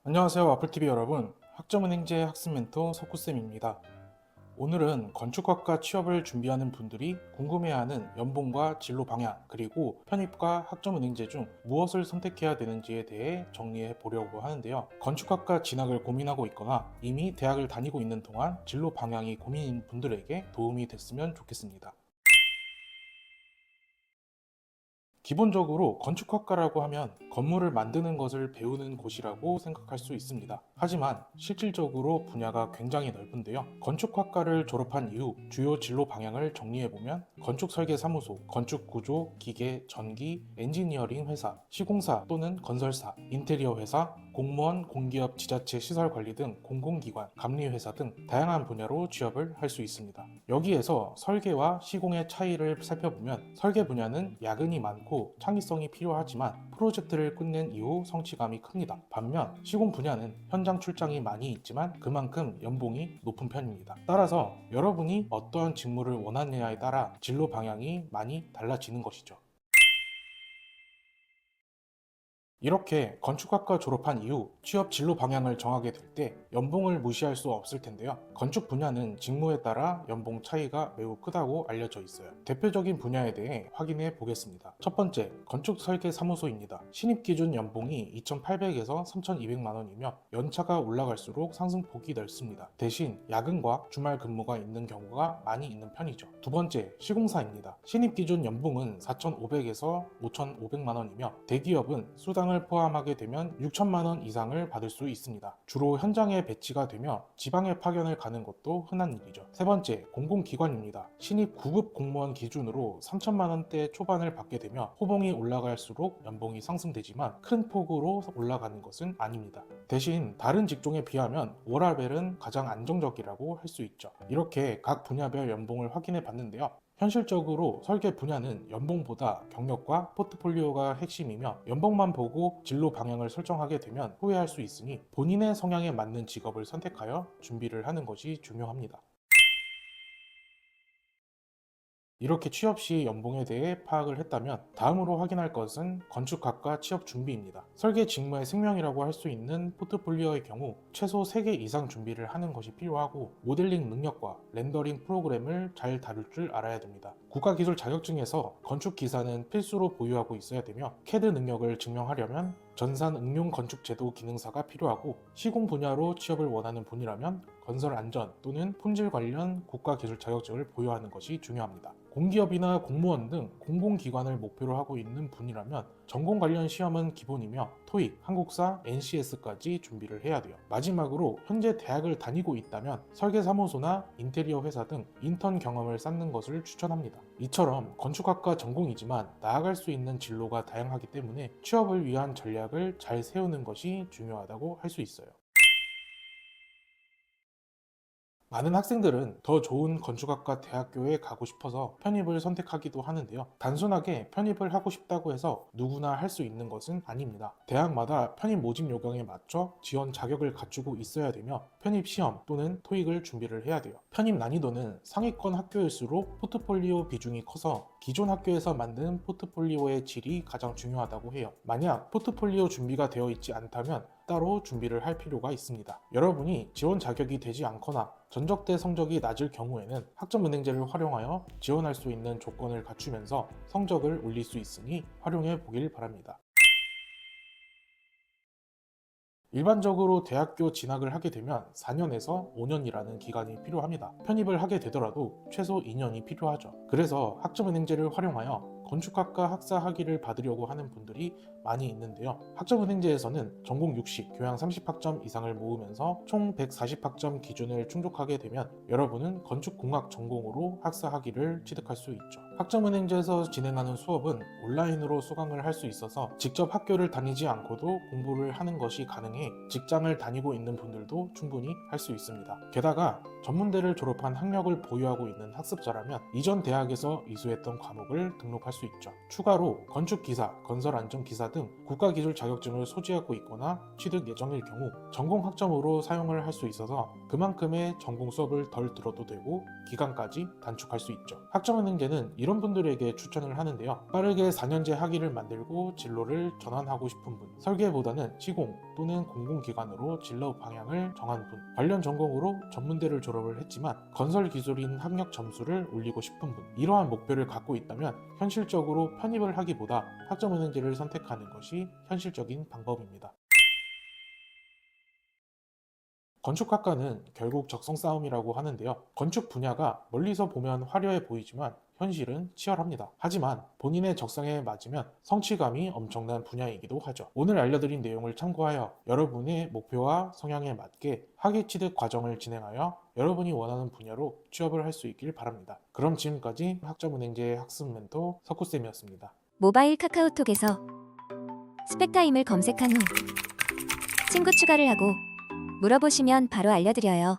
안녕하세요. 와플TV 여러분. 학점은행제 학습멘토 석구쌤입니다. 오늘은 건축학과 취업을 준비하는 분들이 궁금해하는 연봉과 진로 방향, 그리고 편입과 학점은행제 중 무엇을 선택해야 되는지에 대해 정리해 보려고 하는데요. 건축학과 진학을 고민하고 있거나 이미 대학을 다니고 있는 동안 진로 방향이 고민인 분들에게 도움이 됐으면 좋겠습니다. 기본적으로 건축학과라고 하면 건물을 만드는 것을 배우는 곳이라고 생각할 수 있습니다. 하지만 실질적으로 분야가 굉장히 넓은데요. 건축학과를 졸업한 이후 주요 진로 방향을 정리해보면 건축설계사무소, 건축구조, 기계, 전기, 엔지니어링 회사, 시공사 또는 건설사, 인테리어 회사, 공무원, 공기업, 지자체 시설관리 등 공공기관, 감리회사 등 다양한 분야로 취업을 할 수 있습니다. 여기에서 설계와 시공의 차이를 살펴보면 설계 분야는 야근이 많고 창의성이 필요하지만 프로젝트를 끝낸 이후 성취감이 큽니다. 반면 시공 분야는 현장 출장이 많이 있지만 그만큼 연봉이 높은 편입니다. 따라서 여러분이 어떠한 직무를 원하느냐에 따라 진로 방향이 많이 달라지는 것이죠. 이렇게 건축학과 졸업한 이후 취업 진로 방향을 정하게 될 때 연봉을 무시할 수 없을 텐데요. 건축 분야는 직무에 따라 연봉 차이가 매우 크다고 알려져 있어요. 대표적인 분야에 대해 확인해 보겠습니다. 첫 번째, 건축 설계 사무소입니다. 신입 기준 연봉이 2,800에서 3,200만 원이며 연차가 올라갈수록 상승폭이 넓습니다. 대신 야근과 주말 근무가 있는 경우가 많이 있는 편이죠. 두 번째, 시공사입니다. 신입 기준 연봉은 4,500에서 5,500만 원이며 대기업은 수당을 포함하게 되면 6천만 원 이상을 받을 수 있습니다. 주로 현장에 배치가 되며 지방에 파견을 가는 것도 흔한 일이죠. 세 번째, 공공기관입니다. 신입 9급 공무원 기준으로 3천만 원대 초반을 받게 되며 호봉이 올라갈수록 연봉이 상승되지만 큰 폭으로 올라가는 것은 아닙니다. 대신 다른 직종에 비하면 워라밸은 가장 안정적이라고 할 수 있죠. 이렇게 각 분야별 연봉을 확인해 봤는데요. 현실적으로 설계 분야는 연봉보다 경력과 포트폴리오가 핵심이며 연봉만 보고 진로 방향을 설정하게 되면 후회할 수 있으니 본인의 성향에 맞는 직업을 선택하여 준비를 하는 것이 중요합니다. 이렇게 취업 시 연봉에 대해 파악을 했다면 다음으로 확인할 것은 건축학과 취업 준비입니다. 설계 직무의 생명이라고 할 수 있는 포트폴리오의 경우 최소 3개 이상 준비를 하는 것이 필요하고 모델링 능력과 렌더링 프로그램을 잘 다룰 줄 알아야 됩니다. 국가기술 자격증에서 건축기사는 필수로 보유하고 있어야 되며 CAD 능력을 증명하려면 전산 응용 건축 제도 기능사가 필요하고 시공 분야로 취업을 원하는 분이라면 건설 안전 또는 품질 관련 국가기술 자격증을 보유하는 것이 중요합니다. 공기업이나 공무원 등 공공기관을 목표로 하고 있는 분이라면 전공 관련 시험은 기본이며 토익, 한국사, NCS까지 준비를 해야 돼요. 마지막으로 현재 대학을 다니고 있다면 설계사무소나 인테리어 회사 등 인턴 경험을 쌓는 것을 추천합니다. 이처럼 건축학과 전공이지만 나아갈 수 있는 진로가 다양하기 때문에 취업을 위한 전략을 잘 세우는 것이 중요하다고 할 수 있어요. 많은 학생들은 더 좋은 건축학과 대학교에 가고 싶어서 편입을 선택하기도 하는데요. 단순하게 편입을 하고 싶다고 해서 누구나 할 수 있는 것은 아닙니다. 대학마다 편입 모집 요강에 맞춰 지원 자격을 갖추고 있어야 되며 편입 시험 또는 토익을 준비를 해야 돼요. 편입 난이도는 상위권 학교일수록 포트폴리오 비중이 커서 기존 학교에서 만든 포트폴리오의 질이 가장 중요하다고 해요. 만약 포트폴리오 준비가 되어 있지 않다면 따로 준비를 할 필요가 있습니다. 여러분이 지원 자격이 되지 않거나 전적대 성적이 낮을 경우에는 학점은행제를 활용하여 지원할 수 있는 조건을 갖추면서 성적을 올릴 수 있으니 활용해 보길 바랍니다. 일반적으로 대학교 진학을 하게 되면 4년에서 5년이라는 기간이 필요합니다. 편입을 하게 되더라도 최소 2년이 필요하죠. 그래서 학점은행제를 활용하여 건축학과 학사 학위를 받으려고 하는 분들이 많이 있는데요. 학점은행제에서는 전공 60, 교양 30학점 이상을 모으면서 총 140학점 기준을 충족하게 되면 여러분은 건축공학 전공으로 학사 학위를 취득할 수 있죠. 학점은행제에서 진행하는 수업은 온라인으로 수강을 할 수 있어서 직접 학교를 다니지 않고도 공부를 하는 것이 가능해 직장을 다니고 있는 분들도 충분히 할 수 있습니다. 게다가 전문대를 졸업한 학력을 보유하고 있는 학습자라면 이전 대학에서 이수했던 과목을 등록할 수 수 있죠. 추가로 건축기사, 건설안전기사 등 국가기술 자격증을 소지하고 있거나 취득 예정일 경우 전공 학점으로 사용을 할 수 있어서 그만큼의 전공 수업을 덜 들어도 되고 기간까지 단축할 수 있죠. 학점은행제는 이런 분들에게 추천을 하는데요. 빠르게 4년제 학위를 만들고 진로를 전환하고 싶은 분, 설계보다는 시공 또는 공공기관으로 진로 방향을 정한 분, 관련 전공으로 전문대를 졸업을 했지만 건설기술인 학력 점수를 올리고 싶은 분, 이러한 목표를 갖고 있다면 현실적으로 편입을 하기보다 학점은행제를 선택하는 것이 현실적인 방법입니다. 건축학과는 결국 적성 싸움이라고 하는데요. 건축 분야가 멀리서 보면 화려해 보이지만 현실은 치열합니다. 하지만 본인의 적성에 맞으면 성취감이 엄청난 분야이기도 하죠. 오늘 알려드린 내용을 참고하여 여러분의 목표와 성향에 맞게 학위 취득 과정을 진행하여 여러분이 원하는 분야로 취업을 할 수 있길 바랍니다. 그럼 지금까지 학점은행제 학습 멘토 석구쌤이었습니다. 모바일 카카오톡에서 스펙타임을 검색한 후 친구 추가를 하고 물어보시면 바로 알려드려요.